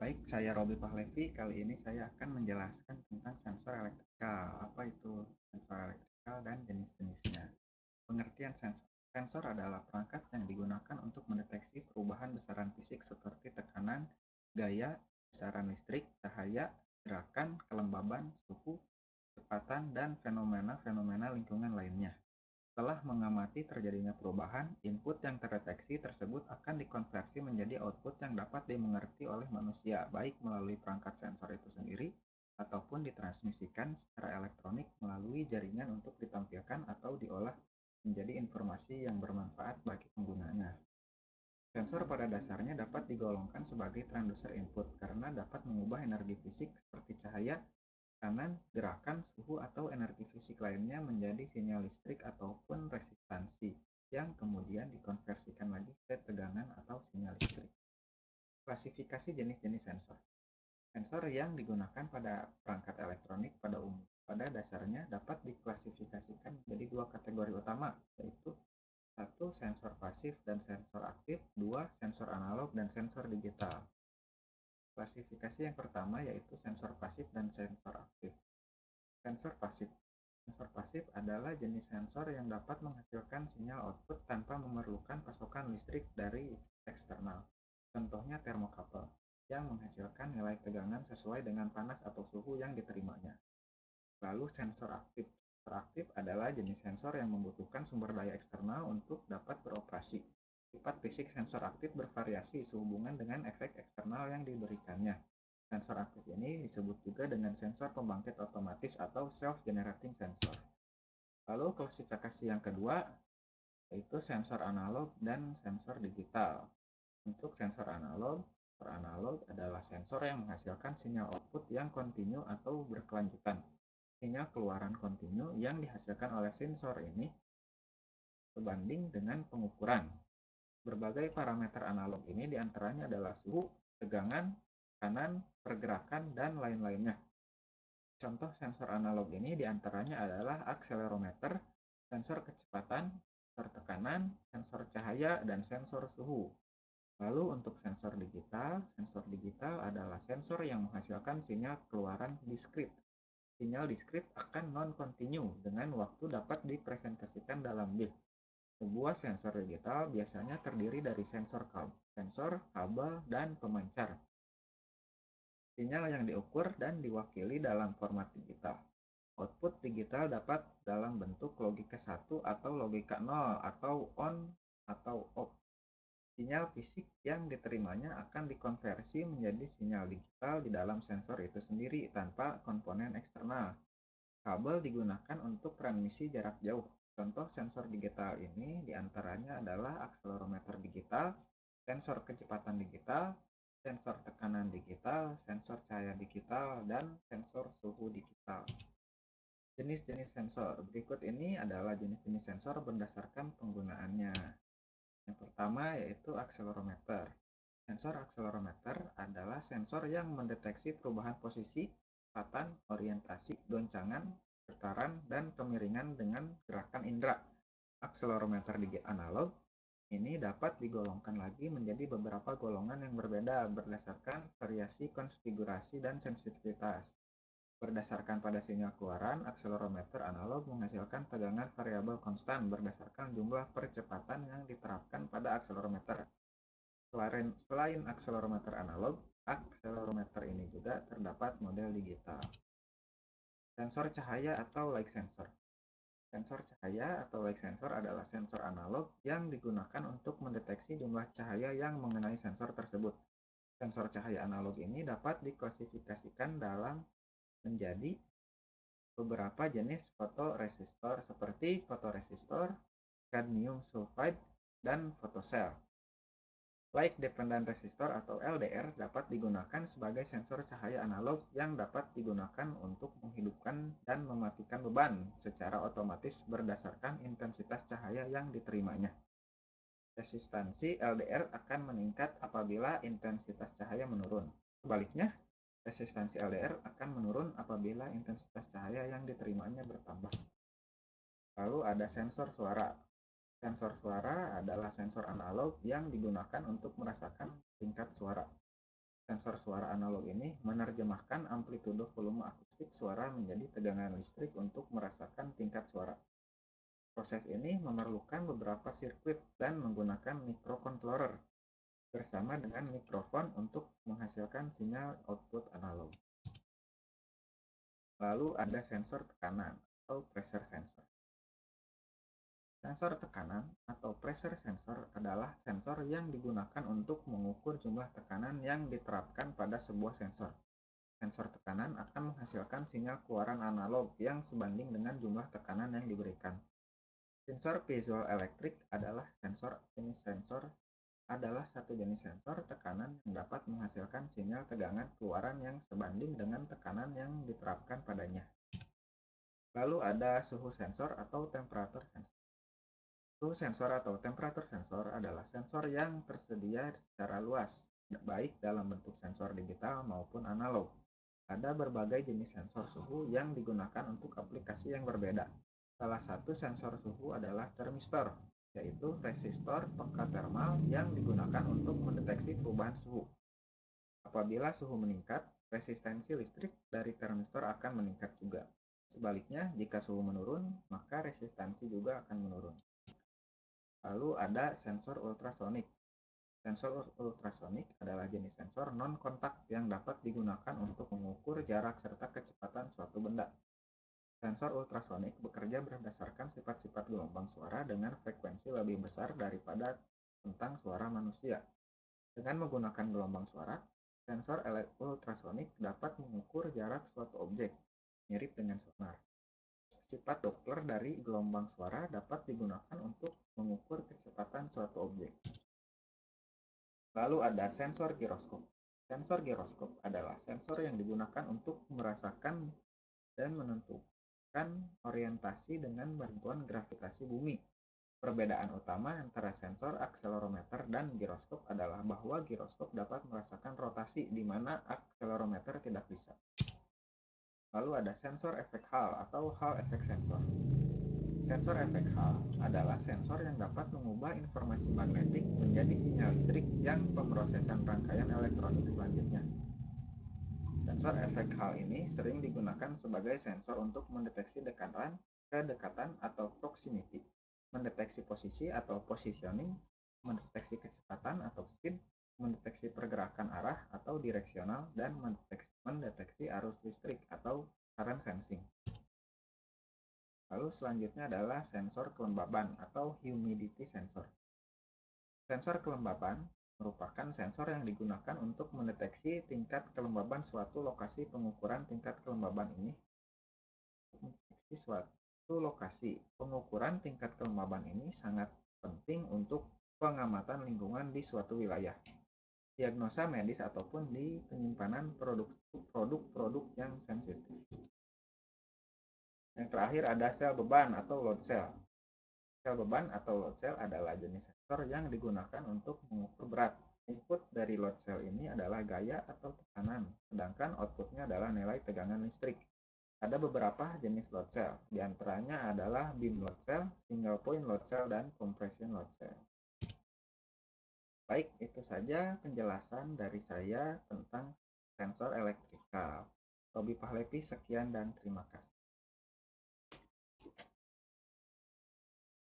Baik, saya Robi Pahlevi. Kali ini saya akan menjelaskan tentang sensor elektrikal. Apa itu sensor elektrikal dan jenis-jenisnya? Pengertian sensor. Sensor adalah perangkat yang digunakan untuk mendeteksi perubahan besaran fisik seperti tekanan, gaya, besaran listrik, cahaya, gerakan, kelembaban, suhu, kecepatan, dan fenomena-fenomena lingkungan lainnya. Setelah mengamati terjadinya perubahan, input yang terdeteksi tersebut akan dikonversi menjadi output yang dapat dimengerti oleh manusia, baik melalui perangkat sensor itu sendiri ataupun ditransmisikan secara elektronik melalui jaringan untuk ditampilkan atau diolah menjadi informasi yang bermanfaat bagi penggunanya. Sensor pada dasarnya dapat digolongkan sebagai transducer input karena dapat mengubah energi fisik seperti cahaya, tekanan, gerakan, suhu, atau energi fisik lainnya menjadi sinyal listrik ataupun resistansi yang kemudian dikonversikan lagi ke tegangan atau sinyal listrik. Klasifikasi jenis-jenis sensor. Sensor yang digunakan pada perangkat elektronik pada dasarnya dapat diklasifikasikan menjadi dua kategori utama, yaitu satu sensor pasif dan sensor aktif, dua sensor analog dan sensor digital. Klasifikasi yang pertama yaitu sensor pasif dan sensor aktif. Sensor pasif. Sensor pasif adalah jenis sensor yang dapat menghasilkan sinyal output tanpa memerlukan pasokan listrik dari eksternal. Contohnya termokabel, yang menghasilkan nilai tegangan sesuai dengan panas atau suhu yang diterimanya. Lalu sensor aktif. Sensor aktif adalah jenis sensor yang membutuhkan sumber daya eksternal untuk dapat beroperasi. Sifat fisik sensor aktif bervariasi sehubungan dengan efek eksternal yang diberikannya. Sensor aktif ini disebut juga dengan sensor pembangkit otomatis atau self-generating sensor. Lalu klasifikasi yang kedua yaitu sensor analog dan sensor digital. Untuk sensor analog adalah sensor yang menghasilkan sinyal output yang kontinu atau berkelanjutan. Sinyal keluaran kontinu yang dihasilkan oleh sensor ini sebanding dengan pengukuran. Berbagai parameter analog ini diantaranya adalah suhu, tegangan, tekanan, pergerakan, dan lain-lainnya. Contoh sensor analog ini diantaranya adalah akselerometer, sensor kecepatan, sensor tekanan, sensor cahaya, dan sensor suhu. Lalu untuk sensor digital adalah sensor yang menghasilkan sinyal keluaran diskrit. Sinyal diskrit akan non-kontinu dengan waktu dapat dipresentasikan dalam bit. Sebuah sensor digital biasanya terdiri dari sensor, kabel, dan pemancar. Sinyal yang diukur dan diwakili dalam format digital. Output digital dapat dalam bentuk logika 1 atau logika 0 atau on atau off. Sinyal fisik yang diterimanya akan dikonversi menjadi sinyal digital di dalam sensor itu sendiri tanpa komponen eksternal. Kabel digunakan untuk transmisi jarak jauh. Contoh sensor digital ini diantaranya adalah akselerometer digital, sensor kecepatan digital, sensor tekanan digital, sensor cahaya digital, dan sensor suhu digital. Jenis-jenis sensor. Berikut ini adalah jenis-jenis sensor berdasarkan penggunaannya. Yang pertama yaitu akselerometer. Sensor akselerometer adalah sensor yang mendeteksi perubahan posisi, kecepatan, orientasi, goncangan, getaran, dan kemiringan dengan gerakan indera. Akselerometer di analog ini dapat digolongkan lagi menjadi beberapa golongan yang berbeda berdasarkan variasi konfigurasi dan sensitivitas. Berdasarkan pada sinyal keluaran, akselerometer analog menghasilkan tegangan variabel konstan berdasarkan jumlah percepatan yang diterapkan pada akselerometer. Selain akselerometer analog, akselerometer ini juga terdapat model digital. Sensor cahaya atau light sensor. Sensor cahaya atau light sensor adalah sensor analog yang digunakan untuk mendeteksi jumlah cahaya yang mengenai sensor tersebut. Sensor cahaya analog ini dapat diklasifikasikan dalam menjadi beberapa jenis fotoresistor seperti fotoresistor, cadmium sulfide, dan fotosel. Light Dependent Resistor atau LDR dapat digunakan sebagai sensor cahaya analog yang dapat digunakan untuk menghidupkan dan mematikan beban secara otomatis berdasarkan intensitas cahaya yang diterimanya. Resistansi LDR akan meningkat apabila intensitas cahaya menurun. Sebaliknya, resistansi LDR akan menurun apabila intensitas cahaya yang diterimanya bertambah. Lalu ada sensor suara. Sensor suara adalah sensor analog yang digunakan untuk merasakan tingkat suara. Sensor suara analog ini menerjemahkan amplitudo volume akustik suara menjadi tegangan listrik untuk merasakan tingkat suara. Proses ini memerlukan beberapa sirkuit dan menggunakan microcontroller bersama dengan mikrofon untuk menghasilkan sinyal output analog. Lalu ada sensor tekanan atau pressure sensor. Sensor tekanan atau pressure sensor adalah sensor yang digunakan untuk mengukur jumlah tekanan yang diterapkan pada sebuah sensor. Sensor tekanan akan menghasilkan sinyal keluaran analog yang sebanding dengan jumlah tekanan yang diberikan. Sensor piezoelektrik adalah satu jenis sensor tekanan yang dapat menghasilkan sinyal tegangan keluaran yang sebanding dengan tekanan yang diterapkan padanya. Lalu ada suhu sensor atau temperatur sensor. Suhu sensor atau temperatur sensor adalah sensor yang tersedia secara luas, baik dalam bentuk sensor digital maupun analog. Ada berbagai jenis sensor suhu yang digunakan untuk aplikasi yang berbeda. Salah satu sensor suhu adalah termistor, yaitu resistor peka termal yang digunakan untuk mendeteksi perubahan suhu. Apabila suhu meningkat, resistensi listrik dari termistor akan meningkat juga. Sebaliknya, jika suhu menurun, maka resistansi juga akan menurun. Lalu ada sensor ultrasonik. Sensor ultrasonik adalah jenis sensor non-kontak yang dapat digunakan untuk mengukur jarak serta kecepatan suatu benda. Sensor ultrasonik bekerja berdasarkan sifat-sifat gelombang suara dengan frekuensi lebih besar daripada tentang suara manusia. Dengan menggunakan gelombang suara, sensor ultrasonik dapat mengukur jarak suatu objek, mirip dengan sonar. Sifat Doppler dari gelombang suara dapat digunakan untuk mengukur kecepatan suatu objek. Lalu ada sensor giroskop. Sensor giroskop adalah sensor yang digunakan untuk merasakan dan menentukan orientasi dengan bantuan gravitasi bumi. Perbedaan utama antara sensor akselerometer dan giroskop adalah bahwa giroskop dapat merasakan rotasi di mana akselerometer tidak bisa. Lalu ada sensor efek Hall atau Hall effect sensor. Sensor efek Hall adalah sensor yang dapat mengubah informasi magnetik menjadi sinyal listrik yang pemrosesan rangkaian elektronik selanjutnya. Sensor efek Hall ini sering digunakan sebagai sensor untuk mendeteksi dekatan, kedekatan atau proximity, mendeteksi posisi atau positioning, mendeteksi kecepatan atau speed, mendeteksi pergerakan arah atau direksional, dan mendeteksi arus listrik atau current sensing. Lalu selanjutnya adalah sensor kelembaban atau humidity sensor. Sensor kelembaban merupakan sensor yang digunakan untuk mendeteksi tingkat kelembaban suatu lokasi. Pengukuran tingkat kelembaban ini mendeteksi suatu lokasi. Pengukuran tingkat kelembaban ini sangat penting untuk pengamatan lingkungan di suatu wilayah, diagnosa medis ataupun di penyimpanan produk-produk yang sensitif. Yang terakhir ada sel beban atau load cell. Sel beban atau load cell adalah jenis sensor yang digunakan untuk mengukur berat. Input dari load cell ini adalah gaya atau tekanan, sedangkan outputnya adalah nilai tegangan listrik. Ada beberapa jenis load cell, diantaranya adalah beam load cell, single point load cell, dan compression load cell. Baik, itu saja penjelasan dari saya tentang sensor elektrikal. Robi Pahlevi, sekian dan terima kasih.